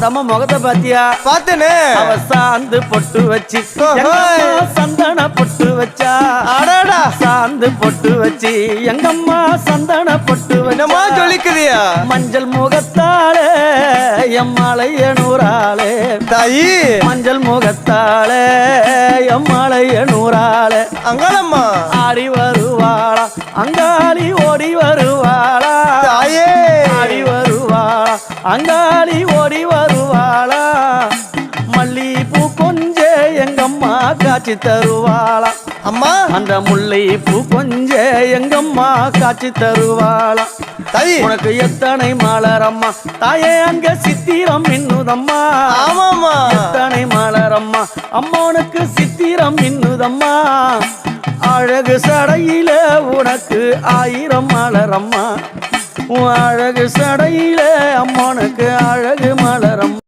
தம்ம முகத்தை பாத்தியா? பாத்தனே. அவ சாந்து பொட்டு வச்சு சந்தன பொட்டு வச்சா. அடடா சாந்து பொட்டு வச்சு எங்கம்மா சந்தன பொட்டு என்னமா சொல்லிக்குதியா? மஞ்சள் முகத்தாளே எம்மாளைய நூறாளே தாயி. மஞ்சள் முகத்தாளே எம்மாளைய நூறாளே அங்காளம்மா ஆடி வருவாளா அங்காளி ஓடி வருவாளா. தாயே ஆடி வருவாளா அங்காளி ஓடி வருவாளா. மல்லிப்பூ கொஞ்ச எங்கம்மா காட்சி தருவாளா. அம்மா அந்த முல்லை பூ கொஞ்ச எங்கம்மா காட்சி தருவாளா. தாயி உனக்கு எத்தனை மலரம்மா தாயே அங்க சித்திரம் இன்னுதம்மா. ஆமாமா எத்தனை மலரம்மா அம்மா உனக்கு சித்திரம் இன்னுதம்மா. அழகு சடையில உனக்கு 1000 மலரம்மா. அழகு சடையில அம்மா உனக்கு அழகு மலரம்மா.